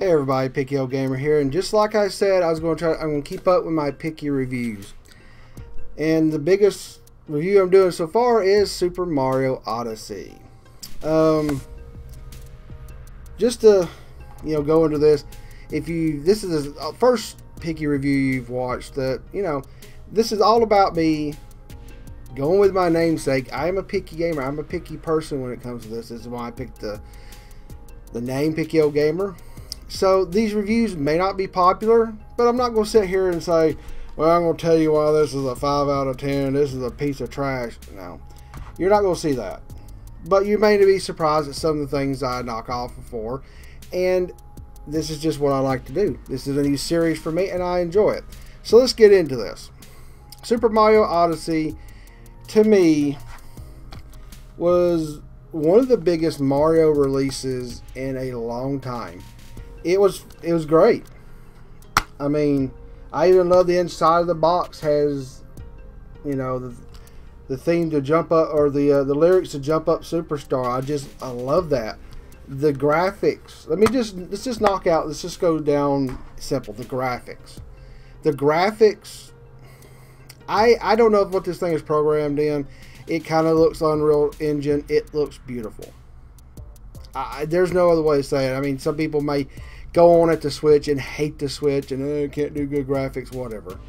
Hey everybody, Picky Old Gamer here, and just like I said, I'm going to keep up with my picky reviews. And the biggest review I'm doing so far is Super Mario Odyssey. Just to go into this, this is the first picky review you've watched, that this is all about me going with my namesake. I am a picky gamer. I'm a picky person when it comes to this. This is why I picked the name Picky Old Gamer. So these reviews may not be popular, but I'm not going to sit here and say, well, I'm going to tell you why this is a 5 out of 10, this is a piece of trash. No, you're not going to see that. But you may be surprised at some of the things I knock off before. And this is just what I like to do. This is a new series for me, and I enjoy it. So let's get into this. Super Mario Odyssey, to me, was one of the biggest Mario releases in a long time. It was great. I mean, I even love the inside of the box has, the theme to jump up, or the lyrics to Jump Up Superstar. I love that. The graphics. Let's just knock out. Let's just go down simple. The graphics. The graphics. I don't know what this thing is programmed in. It kind of looks Unreal Engine. It looks beautiful. There's no other way to say it. I mean, some people may go on at the Switch and hate the Switch and can't do good graphics, whatever.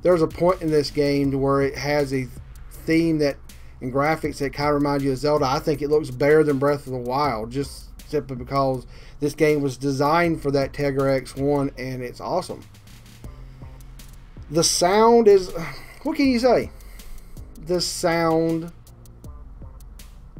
There's a point in this game to where it has a theme and graphics that kind of remind you of Zelda. I think it looks better than Breath of the Wild, just simply because this game was designed for that Tegra X1, and it's awesome. The sound is, what can you say? The sound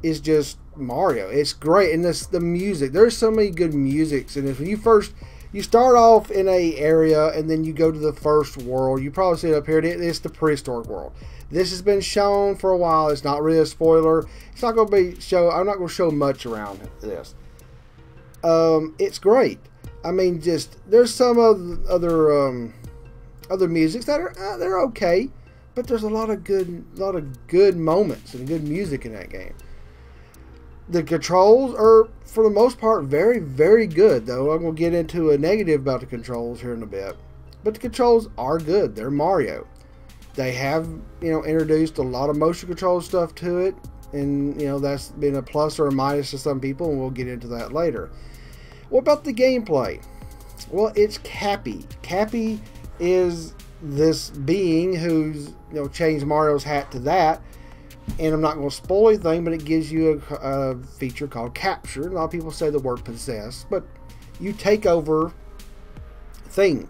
is just Mario. It's great. And the music, there's so many good musics in this. When you start off in a area and then you go to the first world, you probably see it up here. It's the prehistoric world. This has been shown for a while. It's not really a spoiler. It's not going to be I'm not going to show much around this. It's great. I mean, there's some other musics that are they're okay, but there's a lot of good moments and good music in that game. The controls are, for the most part, very, very good, though. I'm going to get into a negative about the controls here in a bit. But the controls are good. They're Mario. They have, introduced a lot of motion control stuff to it. And, that's been a plus or a minus to some people, and we'll get into that later. What about the gameplay? Well, it's Cappy. Cappy is this being who's, changed Mario's hat to that. And I'm not going to spoil anything, but it gives you a feature called capture. A lot of people say the word possess, but you take over things,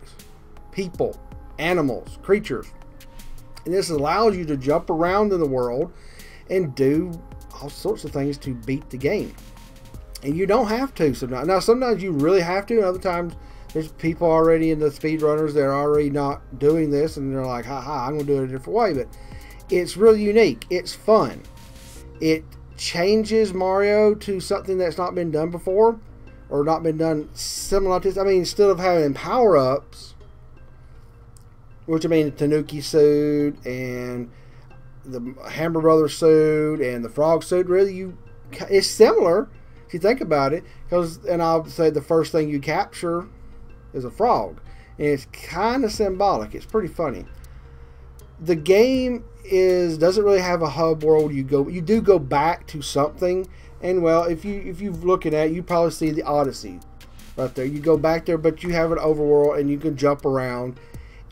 people, animals, creatures. And this allows you to jump around in the world and do all sorts of things to beat the game. And you don't have to sometimes. Now, sometimes you really have to, and other times there's people already in the speedrunners that are already not doing this, and they're like, haha, I'm going to do it a different way. But it's really unique. It's fun. It changes Mario to something that's not been done before, or not been done similar to this. I mean, instead of having power-ups, which I mean, the Tanuki suit and the Hammer Brothers suit and the Frog suit, really, it's similar if you think about it. And I'll say the first thing you capture is a frog, and it's kind of symbolic. It's pretty funny. The game doesn't really have a hub world. You do go back to something, and well, if you look at it, you probably see the Odyssey right there. You go back there, but you have an overworld, and you can jump around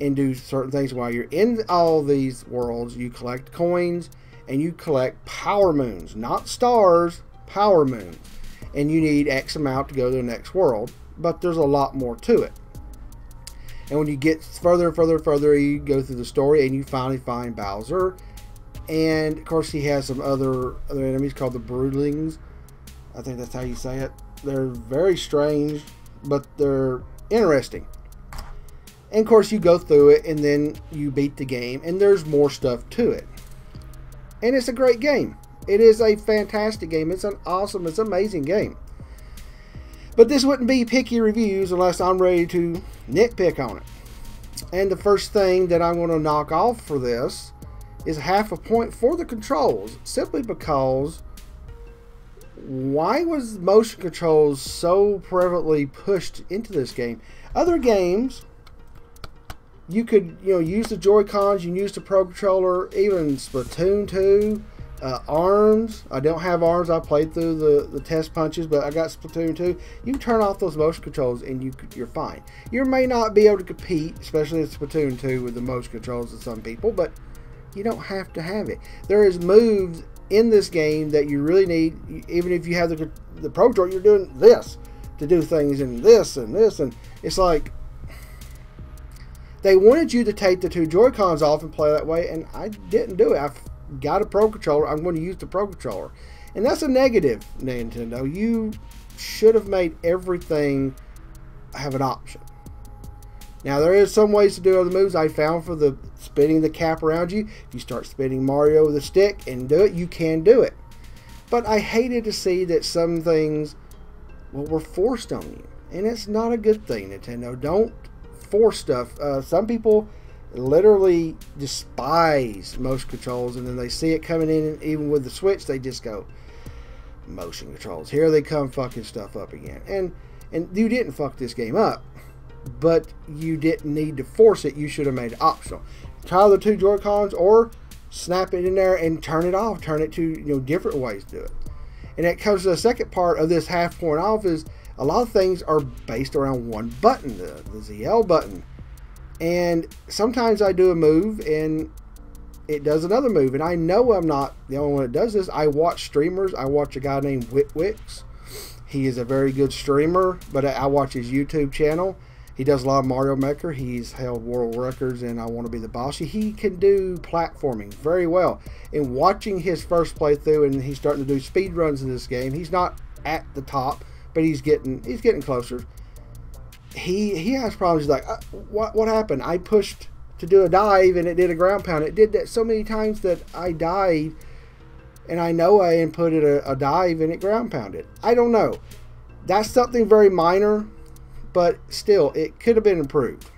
and do certain things while you're in all these worlds. You collect coins, and you collect power moons, not stars, power moons, and you need X amount to go to the next world. But there's a lot more to it. And when you get further and further and further, you go through the story, and you finally find Bowser. And, of course, he has some other enemies called the Broodlings. I think that's how you say it. They're very strange, but they're interesting. And, of course, you go through it, and then you beat the game, and there's more stuff to it. And it's a great game. It is a fantastic game. It's an amazing game. But this wouldn't be picky reviews unless I'm ready to nitpick on it. And the first thing that I'm going to knock off for this is half a point for the controls, simply because why was motion controls so prevalently pushed into this game? Other games, you could use the Joy-Cons, you can use the Pro Controller, even Splatoon 2, ARMS. I don't have ARMS. I played through the test punches, but I got Splatoon 2. You can turn off those motion controls and you're fine. You may not be able to compete, especially in Splatoon 2 with the motion controls of some people, but you don't have to have it. There is moves in this game that you really need. Even if you have the Pro Controller, you're doing this to do things and this and this, and it's like they wanted you to take the two Joy-Cons off and play that way, and I didn't do it. I've got a Pro Controller. I'm going to use the Pro Controller, and that's a negative, Nintendo. You should have made everything have an option. Now, there is some ways to do other moves. I found for the spinning the cap around you, if you start spinning Mario with a stick and do it, you can do it. But I hated to see that some things were forced on you, and it's not a good thing, Nintendo. Don't force stuff. Some people literally despise motion controls, and then they see it coming in, and even with the Switch, they just go, motion controls. Here they come fucking stuff up again. And you didn't fuck this game up, but you didn't need to force it. You should have made it optional. Try the two Joy-Cons, or snap it in there and turn it off. Turn it to different ways to do it. And that comes to the second part of this half point off, is a lot of things are based around one button, the ZL button. And sometimes I do a move and it does another move. And I know I'm not the only one that does this. I watch streamers. I watch a guy named Witwix. He is a very good streamer, but I watch his YouTube channel. He does a lot of Mario Maker. He's held world records and I Want to Be the Boss. He can do platforming very well. And watching his first playthrough, and he's starting to do speed runs in this game. He's not at the top, but he's getting closer. He has problems. He's like, what happened? I pushed to do a dive and it did a ground pound. It did that so many times that I died, and I know I inputted a dive and it ground pounded. I don't know. That's something very minor, but still, it could have been improved.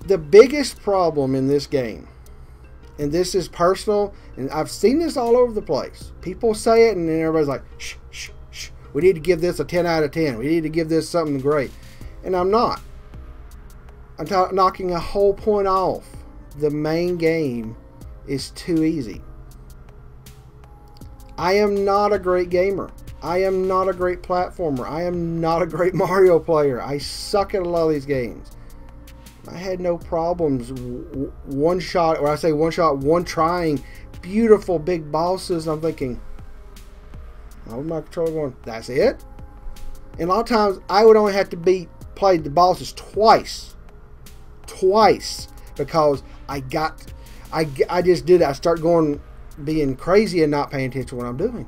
The biggest problem in this game, and this is personal, and I've seen this all over the place. People say it, and then everybody's like, shh, shh, shh. We need to give this a 10 out of 10. We need to give this something great. And I'm not. I'm knocking a whole point off. The main game is too easy. I am not a great gamer. I am not a great platformer. I am not a great Mario player. I suck at a lot of these games. I had no problems one shot, or I say one shot, one trying beautiful big bosses. I'm thinking, oh, my controller going, that's it? And a lot of times I would only have to play the bosses twice, because I just did it. I start being crazy and not paying attention to what I'm doing,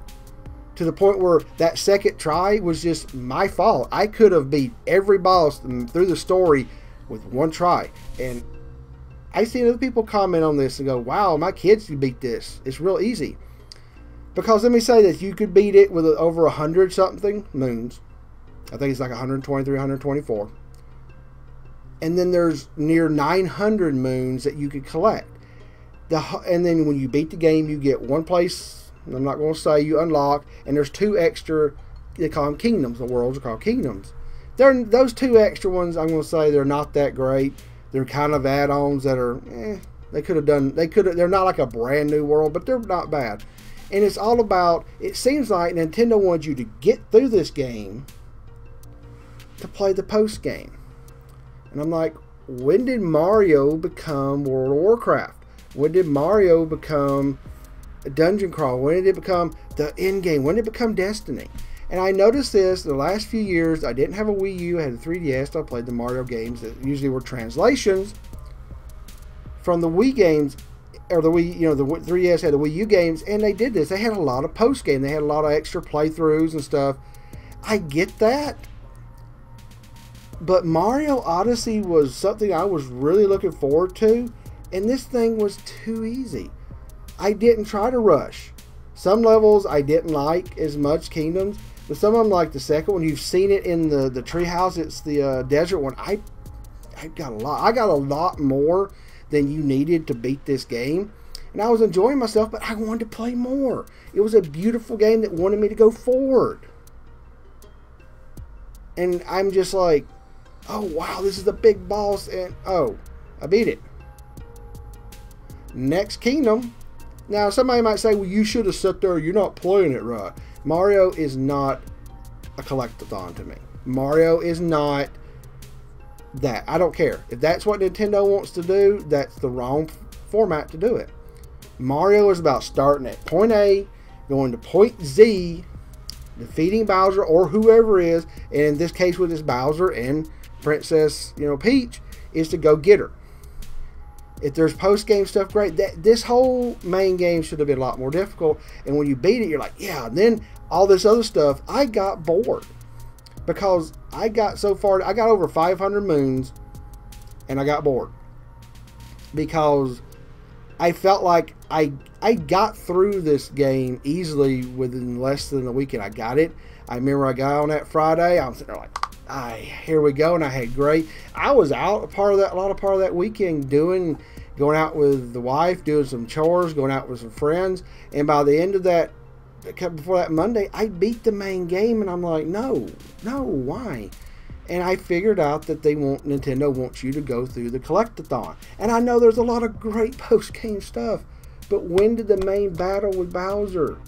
to the point where that second try was just my fault. I could have beat every boss through the story with one try. And I see other people comment on this and go, wow, my kids can beat this. It's real easy. Because let me say this, you could beat it with over 100 something moons. I think it's like 123, 124. And then there's near 900 moons that you could collect. And then when you beat the game, you get one place, I'm not going to say, you unlock, and there's two extra, they call them kingdoms. The worlds are called kingdoms. Those two extra ones, I'm going to say, they're not that great. They're kind of add-ons that are, they're not like a brand new world, but they're not bad. And it's all about, it seems like Nintendo wants you to get through this game to play the post game. And I'm like, when did Mario become World of Warcraft? When did Mario become a dungeon crawl? When did it become the end game? When did it become Destiny? And I noticed this the last few years. I didn't have a Wii U. I had a 3DS. I played the Mario games that usually were translations from the Wii games, or the Wii, the 3DS had the Wii U games, and they did this. They had a lot of post game. They had a lot of extra playthroughs and stuff. I get that. But Mario Odyssey was something I was really looking forward to, and this thing was too easy. I didn't try to rush. Some levels I didn't like as much, kingdoms, but some of them, like the second one, you've seen it in the treehouse. It's the desert one. I got a lot. I got a lot more than you needed to beat this game. and I was enjoying myself, but I wanted to play more. It was a beautiful game that wanted me to go forward. And I'm just like, oh wow, this is the big boss, and oh, I beat it. Next Kingdom. Now somebody might say, well, you should have sat there, you're not playing it right. Mario is not a collectathon to me. Mario is not that. I don't care. If that's what Nintendo wants to do, that's the wrong format to do it. Mario is about starting at point A, going to point Z, defeating Bowser or whoever it is, and in this case with this Bowser and Princess, Peach, is to go get her. If there's post-game stuff, great. This whole main game should have been a lot more difficult, and when you beat it, you're like, yeah, and then all this other stuff, I got bored. Because I got so far, I got over 500 moons, and I got bored. Because I felt like I got through this game easily within less than a weekend. I got it. I remember I got on that Friday. I'm sitting there like, here we go, and I had great. I was out a lot of that weekend going out with the wife, doing some chores, going out with some friends, and by the end of that, before that Monday, I beat the main game, and I'm like, no, why? And I figured out that Nintendo wants you to go through the collectathon. And I know there's a lot of great post-game stuff, but when did the main battle with Bowser,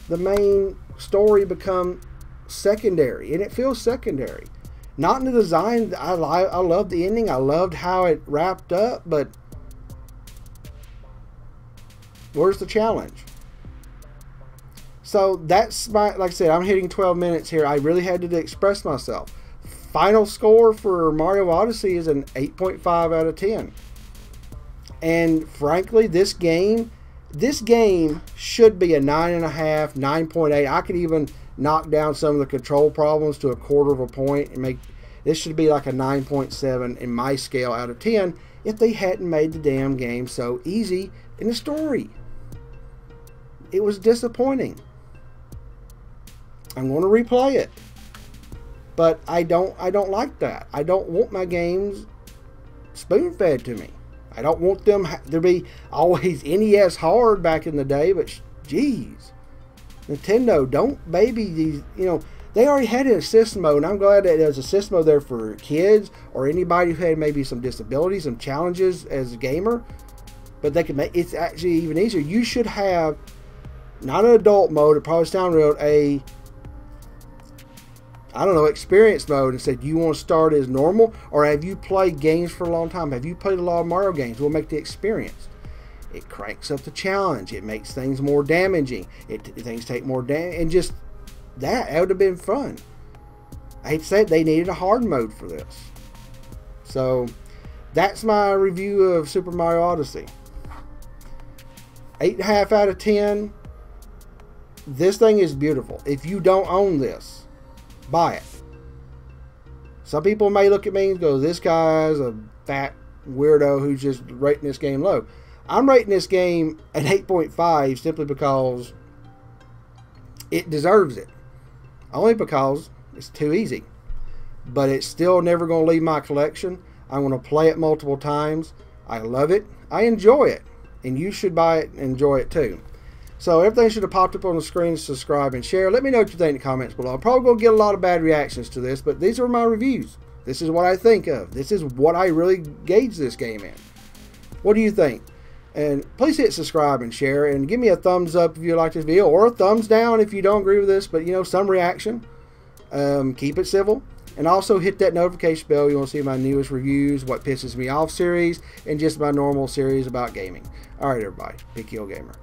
the main story, become secondary? And it feels secondary. Not in the design. I loved the ending. I loved how it wrapped up, but where's the challenge? So that's like I said, I'm hitting 12 minutes here. I really had to express myself. Final score for Mario Odyssey is an 8.5 out of 10. And frankly, this game should be a 9.5, 9.8. I could even knock down some of the control problems to a quarter of a point and make this should be like a 9.7 in my scale out of 10 if they hadn't made the damn game so easy in the story. It was disappointing. I'm going to replay it, but I don't like that. I don't want my games spoon-fed to me. I don't want them to be always NES hard back in the day, but geez, Nintendo, don't baby these. They already had an assist mode, and I'm glad that there's assist mode there for kids or anybody who had maybe some disabilities, some challenges as a gamer. But they can make it's actually even easier. You should have not an adult mode. It probably sounds real. Experience mode, and said, do you want to start as normal, or have you played games for a long time? Have you played a lot of Mario games? We'll make the experience. It cranks up the challenge. It makes things more damaging. Things take more damage, and just that would have been fun. I hate to say it, they needed a hard mode for this. So that's my review of Super Mario Odyssey. 8.5 out of 10. This thing is beautiful. If you don't own this, buy it. Some people may look at me and go, this guy's a fat weirdo who's just rating this game low. I'm rating this game an 8.5 simply because it deserves it. Only because it's too easy. But it's still never going to leave my collection. I'm going to play it multiple times. I love it. I enjoy it. And you should buy it and enjoy it too. So everything should have popped up on the screen. Subscribe and share. Let me know what you think in the comments below. I'm probably going to get a lot of bad reactions to this, but these are my reviews. This is what I think of. This is what I really gauge this game in. What do you think? And please hit subscribe and share, and give me a thumbs up if you like this video, or a thumbs down if you don't agree with this, but some reaction. Keep it civil. And also hit that notification bell. You want to see my newest reviews, what pisses me off series, and just my normal series about gaming. Alright everybody, Big Kill Gamer.